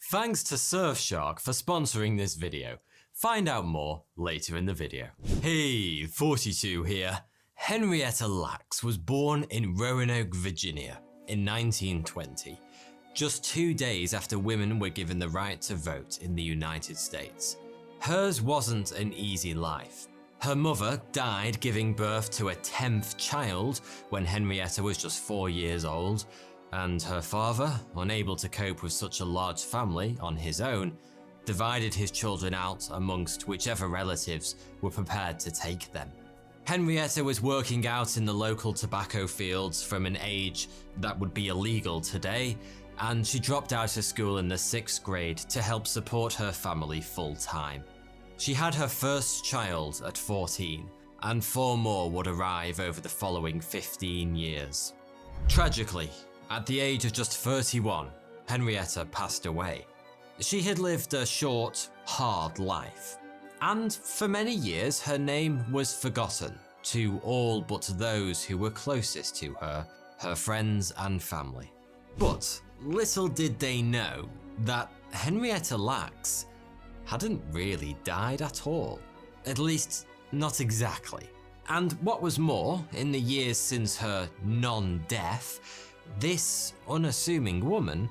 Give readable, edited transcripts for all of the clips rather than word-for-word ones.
Thanks to Surfshark for sponsoring this video. Find out more later in the video. Hey, 42 here. Henrietta Lack was born in Roanoke, Virginia in 1920, just 2 days after women were given the right to vote in the United States. Hers wasn't an easy life. Her mother died giving birth to a 10th child when Henrietta was just 4 years old, and her father, unable to cope with such a large family on his own, divided his children out amongst whichever relatives were prepared to take them. Henrietta was working out in the local tobacco fields from an age that would be illegal today, and she dropped out of school in the 6th grade to help support her family full-time. She had her first child at 14, and 4 more would arrive over the following 15 years. Tragically, at the age of just 31, Henrietta passed away. She had lived a short, hard life, and for many years her name was forgotten to all but those who were closest to her, her friends and family. But little did they know that Henrietta Lack hadn't really died at all, at least not exactly. And what was more, in the years since her non-death, this unassuming woman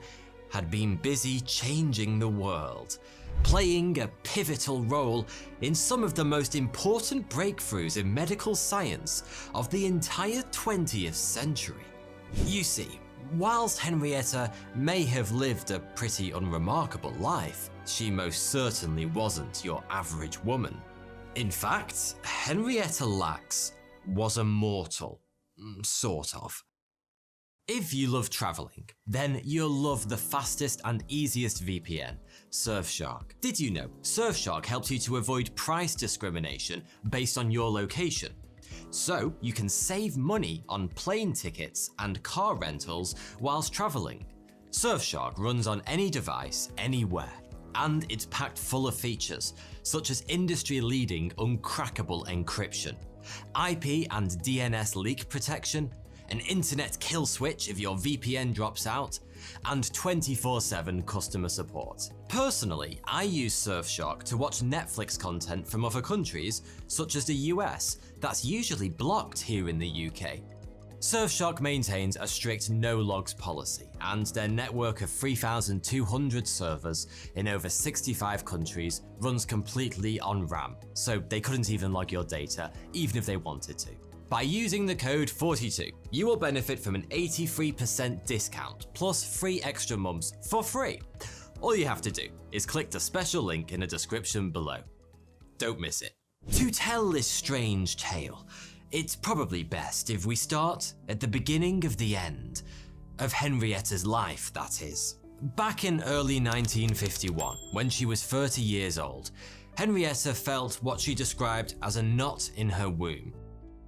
had been busy changing the world, playing a pivotal role in some of the most important breakthroughs in medical science of the entire 20th century. You see, whilst Henrietta may have lived a pretty unremarkable life, she most certainly wasn't your average woman. In fact, Henrietta Lack was a mortal, sort of. If you love traveling, then you'll love the fastest and easiest VPN, Surfshark. Did you know Surfshark helps you to avoid price discrimination based on your location? So you can save money on plane tickets and car rentals whilst traveling. Surfshark runs on any device, anywhere, and it's packed full of features, such as industry-leading uncrackable encryption, IP and DNS leak protection, an internet kill switch if your VPN drops out, and 24/7 customer support. Personally, I use Surfshark to watch Netflix content from other countries, such as the US, that's usually blocked here in the UK. Surfshark maintains a strict no-logs policy, and their network of 3,200 servers in over 65 countries runs completely on RAM, so they couldn't even log your data, even if they wanted to. By using the code 42, you will benefit from an 83% discount plus 3 extra months for free. All you have to do is click the special link in the description below. Don't miss it. To tell this strange tale, it's probably best if we start at the beginning of the end, of Henrietta's life, that is. Back in early 1951, when she was 30 years old, Henrietta felt what she described as a knot in her womb.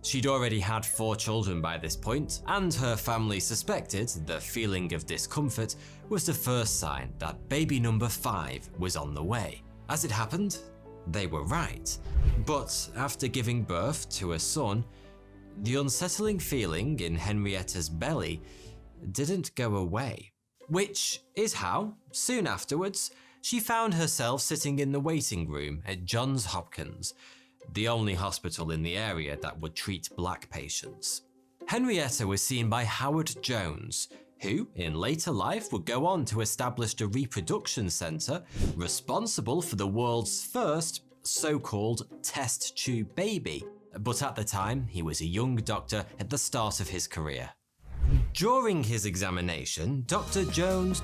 She'd already had 4 children by this point, and her family suspected the feeling of discomfort was the first sign that baby number 5 was on the way. As it happened, they were right. But after giving birth to a son, the unsettling feeling in Henrietta's belly didn't go away. Which is how, soon afterwards, she found herself sitting in the waiting room at Johns Hopkins, the only hospital in the area that would treat black patients. Henrietta was seen by Howard Jones, who in later life would go on to establish the reproduction center responsible for the world's first so-called test tube baby, but at the time he was a young doctor at the start of his career. During his examination, Dr. Jones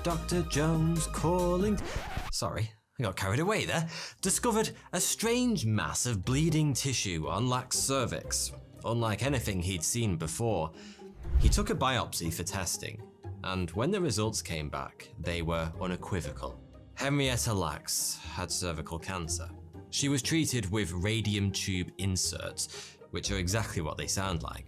calling... Sorry, I got carried away there, discovered a strange mass of bleeding tissue on Lack's cervix, unlike anything he'd seen before. He took a biopsy for testing, and when the results came back, they were unequivocal. Henrietta Lack had cervical cancer. She was treated with radium tube inserts, which are exactly what they sound like.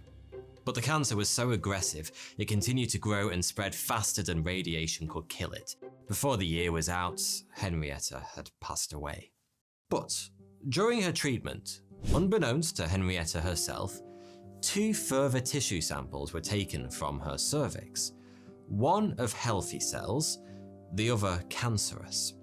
But the cancer was so aggressive, it continued to grow and spread faster than radiation could kill it. Before the year was out, Henrietta had passed away. But during her treatment, unbeknownst to Henrietta herself, 2 further tissue samples were taken from her cervix. One of healthy cells, the other cancerous.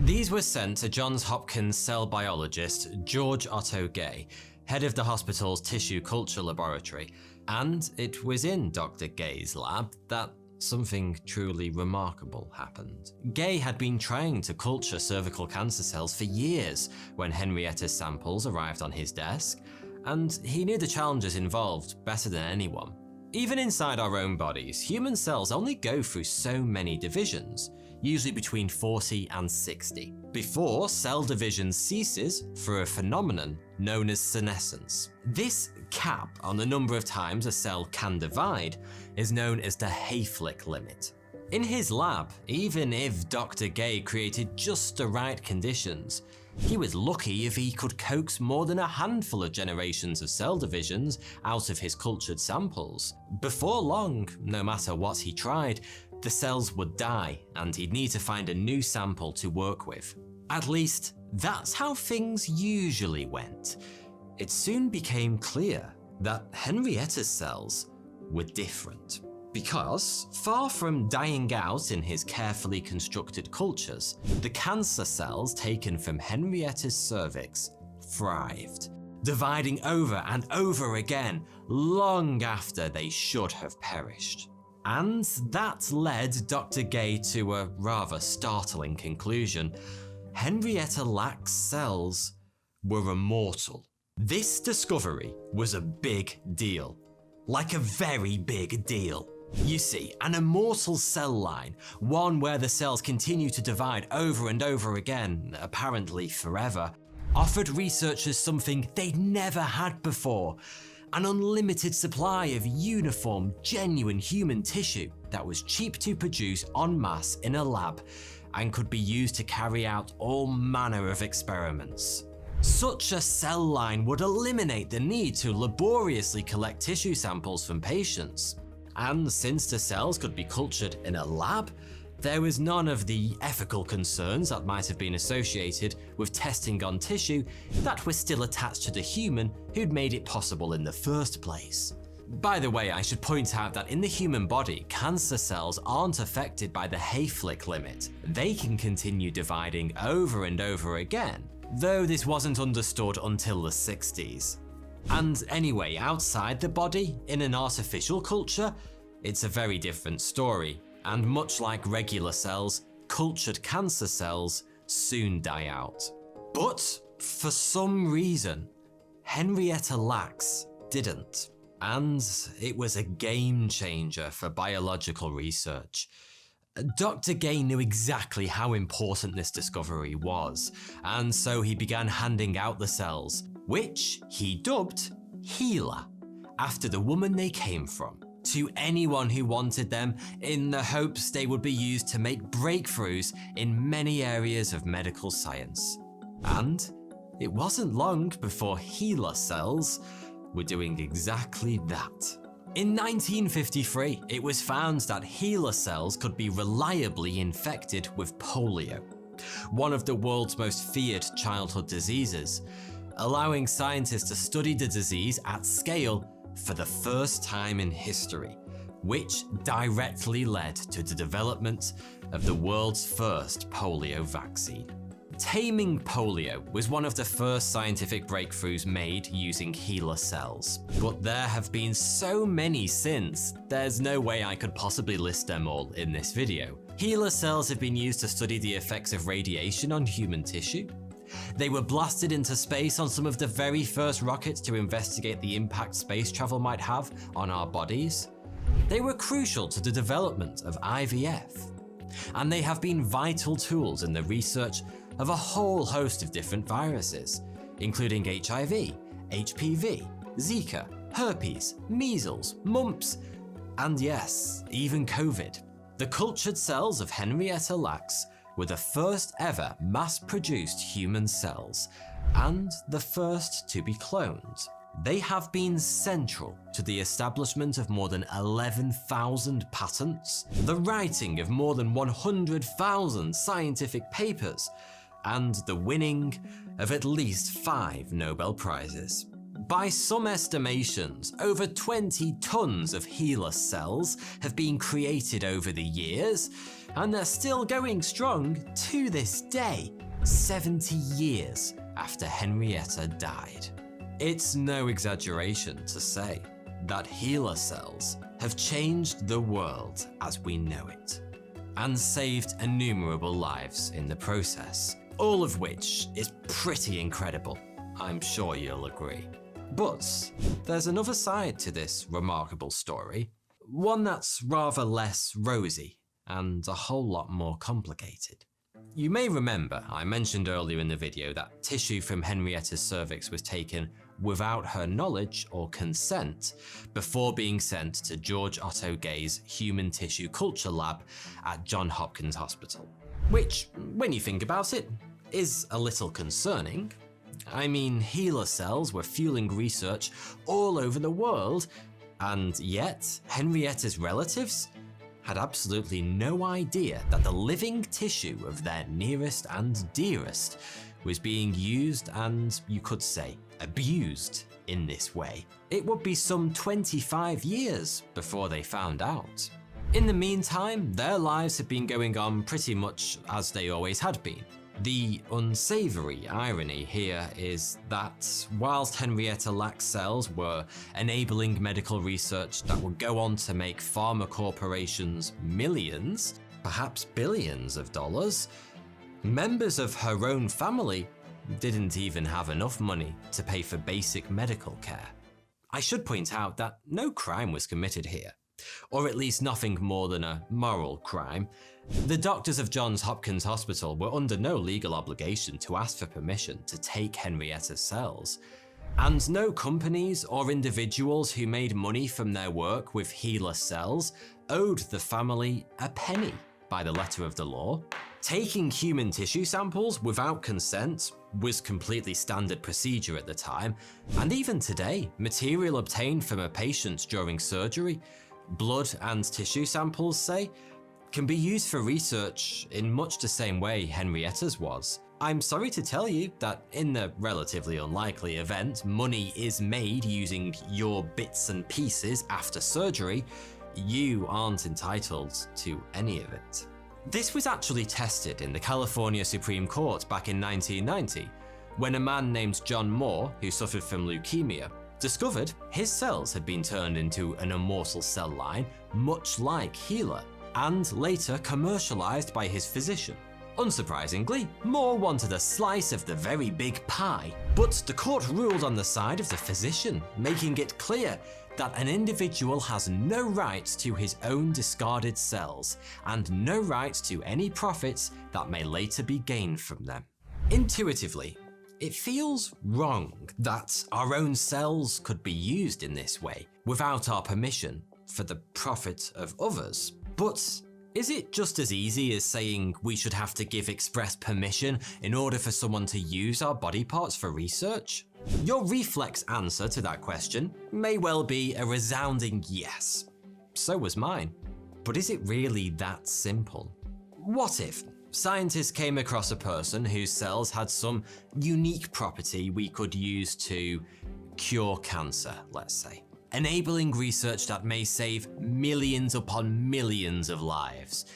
These were sent to Johns Hopkins cell biologist George Otto Gay, head of the hospital's tissue culture laboratory, and it was in Dr. Gay's lab that something truly remarkable happened. Gay had been trying to culture cervical cancer cells for years when Henrietta's samples arrived on his desk, and he knew the challenges involved better than anyone. Even inside our own bodies, human cells only go through so many divisions, usually between 40 and 60, before cell division ceases through a phenomenon known as senescence. This cap on the number of times a cell can divide is known as the Hayflick limit. In his lab, even if Dr. Gay created just the right conditions, he was lucky if he could coax more than a handful of generations of cell divisions out of his cultured samples. Before long, no matter what he tried, the cells would die and he'd need to find a new sample to work with. At least, that's how things usually went. It soon became clear that Henrietta's cells were different. Because, far from dying out in his carefully constructed cultures, the cancer cells taken from Henrietta's cervix thrived, dividing over and over again long after they should have perished. And that led Dr. Gay to a rather startling conclusion. Henrietta Lack's cells were immortal. This discovery was a big deal. Like a very big deal. You see, an immortal cell line, one where the cells continue to divide over and over again, apparently forever, offered researchers something they'd never had before: an unlimited supply of uniform, genuine human tissue that was cheap to produce en masse in a lab and could be used to carry out all manner of experiments. Such a cell line would eliminate the need to laboriously collect tissue samples from patients. And since the cells could be cultured in a lab, there was none of the ethical concerns that might have been associated with testing on tissue that was still attached to the human who'd made it possible in the first place. By the way, I should point out that in the human body, cancer cells aren't affected by the Hayflick limit. They can continue dividing over and over again, though this wasn't understood until the 60s. And anyway, outside the body, in an artificial culture, it's a very different story, and much like regular cells, cultured cancer cells soon die out. But for some reason, Henrietta Lack's didn't. And it was a game changer for biological research. Dr. Gay knew exactly how important this discovery was, and so he began handing out the cells, which he dubbed HeLa, after the woman they came from, to anyone who wanted them, in the hopes they would be used to make breakthroughs in many areas of medical science. And it wasn't long before HeLa cells were doing exactly that. In 1953, it was found that HeLa cells could be reliably infected with polio, one of the world's most feared childhood diseases, allowing scientists to study the disease at scale for the first time in history, which directly led to the development of the world's first polio vaccine. Taming polio was one of the first scientific breakthroughs made using HeLa cells, but there have been so many since, there's no way I could possibly list them all in this video. HeLa cells have been used to study the effects of radiation on human tissue. They were blasted into space on some of the very first rockets to investigate the impact space travel might have on our bodies. They were crucial to the development of IVF, and they have been vital tools in the research of a whole host of different viruses, including HIV, HPV, Zika, herpes, measles, mumps, and yes, even COVID. The cultured cells of Henrietta Lack's were the first ever mass-produced human cells, and the first to be cloned. They have been central to the establishment of more than 11,000 patents, the writing of more than 100,000 scientific papers, and the winning of at least 5 Nobel Prizes. By some estimations, over 20 tons of HeLa cells have been created over the years, and they're still going strong to this day, 70 years after Henrietta died. It's no exaggeration to say that HeLa cells have changed the world as we know it, and saved innumerable lives in the process, all of which is pretty incredible, I'm sure you'll agree. But there's another side to this remarkable story, one that's rather less rosy and a whole lot more complicated. You may remember I mentioned earlier in the video that tissue from Henrietta's cervix was taken without her knowledge or consent before being sent to George Otto Gay's Human Tissue Culture Lab at Johns Hopkins Hospital. Which, when you think about it, is a little concerning. I mean, HeLa cells were fueling research all over the world, and yet Henrietta's relatives had absolutely no idea that the living tissue of their nearest and dearest was being used and, you could say, abused in this way. It would be some 25 years before they found out. In the meantime, their lives had been going on pretty much as they always had been. The unsavory irony here is that whilst Henrietta Lack's cells were enabling medical research that would go on to make pharma corporations millions, perhaps billions of dollars, members of her own family didn't even have enough money to pay for basic medical care. I should point out that no crime was committed here, or at least nothing more than a moral crime. The doctors of Johns Hopkins Hospital were under no legal obligation to ask for permission to take Henrietta's cells, and no companies or individuals who made money from their work with HeLa cells owed the family a penny by the letter of the law. Taking human tissue samples without consent was completely standard procedure at the time, and even today, material obtained from a patient during surgery, blood and tissue samples, say, can be used for research in much the same way Henrietta's was. I'm sorry to tell you that in the relatively unlikely event money is made using your bits and pieces after surgery, you aren't entitled to any of it. This was actually tested in the California Supreme Court back in 1990, when a man named John Moore, who suffered from leukemia, discovered his cells had been turned into an immortal cell line, much like HeLa, and later commercialized by his physician. Unsurprisingly, Moore wanted a slice of the very big pie, but the court ruled on the side of the physician, making it clear that an individual has no rights to his own discarded cells, and no rights to any profits that may later be gained from them. Intuitively, it feels wrong that our own cells could be used in this way, without our permission, for the profit of others. But is it just as easy as saying we should have to give express permission in order for someone to use our body parts for research? Your reflex answer to that question may well be a resounding yes. So was mine. But is it really that simple? What if scientists came across a person whose cells had some unique property we could use to cure cancer, let's say, enabling research that may save millions upon millions of lives?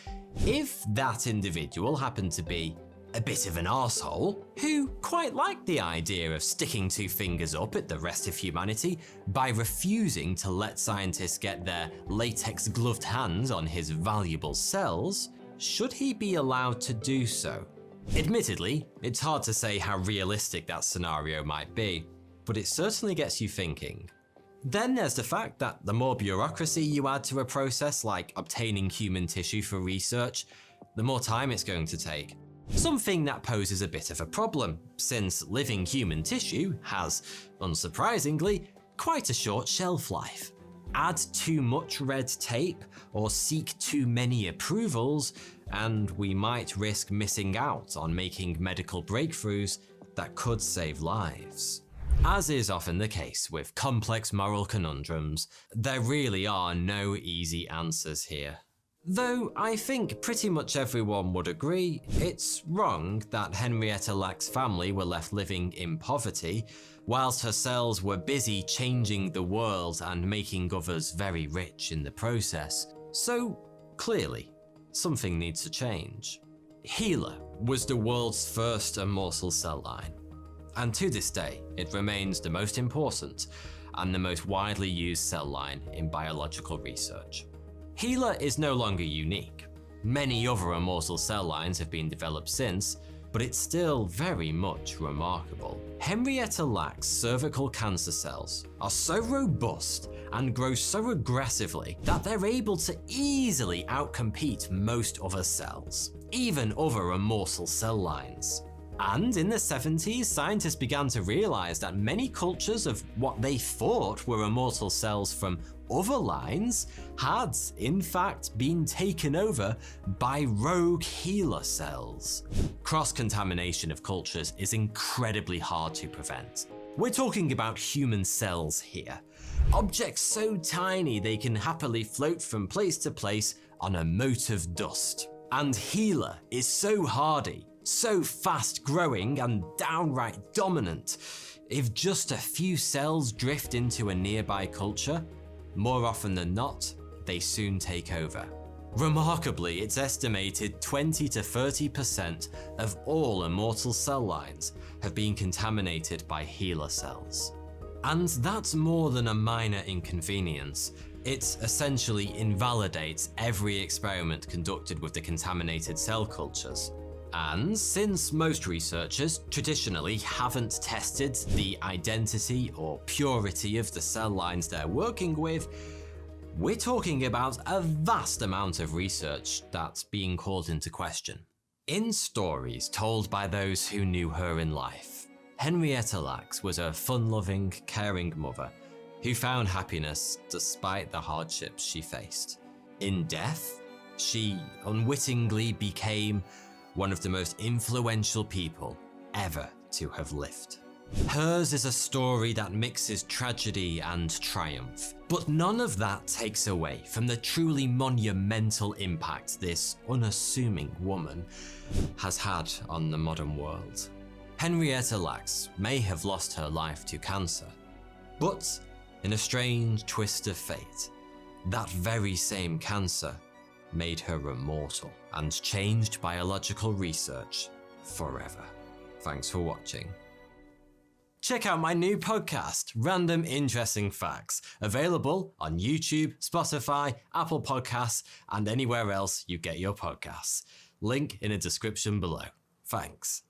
If that individual happened to be a bit of an arsehole who quite liked the idea of sticking two fingers up at the rest of humanity by refusing to let scientists get their latex gloved hands on his valuable cells, should he be allowed to do so? Admittedly, it's hard to say how realistic that scenario might be, but it certainly gets you thinking. Then there's the fact that the more bureaucracy you add to a process like obtaining human tissue for research, the more time it's going to take. Something that poses a bit of a problem, since living human tissue has, unsurprisingly, quite a short shelf life. Add too much red tape or seek too many approvals, and we might risk missing out on making medical breakthroughs that could save lives. As is often the case with complex moral conundrums, there really are no easy answers here. Though I think pretty much everyone would agree, it's wrong that Henrietta Lack's family were left living in poverty, whilst her cells were busy changing the world and making others very rich in the process. So clearly, something needs to change. HeLa was the world's first immortal cell line, and to this day, it remains the most important and the most widely used cell line in biological research. HeLa is no longer unique. Many other immortal cell lines have been developed since, but it's still very much remarkable. Henrietta Lack's cervical cancer cells are so robust and grow so aggressively that they're able to easily outcompete most other cells, even other immortal cell lines. And in the 70s, scientists began to realize that many cultures of what they thought were immortal cells from other lines had, in fact, been taken over by rogue HeLa cells. Cross-contamination of cultures is incredibly hard to prevent. We're talking about human cells here. Objects so tiny they can happily float from place to place on a mote of dust. And HeLa is so hardy, so fast growing and downright dominant. If just a few cells drift into a nearby culture, more often than not, they soon take over. Remarkably, it's estimated 20 to 30% of all immortal cell lines have been contaminated by HeLa cells. And that's more than a minor inconvenience. It essentially invalidates every experiment conducted with the contaminated cell cultures. And since most researchers traditionally haven't tested the identity or purity of the cell lines they're working with, we're talking about a vast amount of research that's being called into question. In stories told by those who knew her in life, Henrietta Lack was a fun-loving, caring mother who found happiness despite the hardships she faced. In death, she unwittingly became one of the most influential people ever to have lived. Hers is a story that mixes tragedy and triumph, but none of that takes away from the truly monumental impact this unassuming woman has had on the modern world. Henrietta Lack may have lost her life to cancer, but in a strange twist of fate, that very same cancer made her immortal and changed biological research forever. Thanks for watching. Check out my new podcast, Random Interesting Facts, available on YouTube, Spotify, Apple Podcasts, and anywhere else you get your podcasts. Link in the description below. Thanks.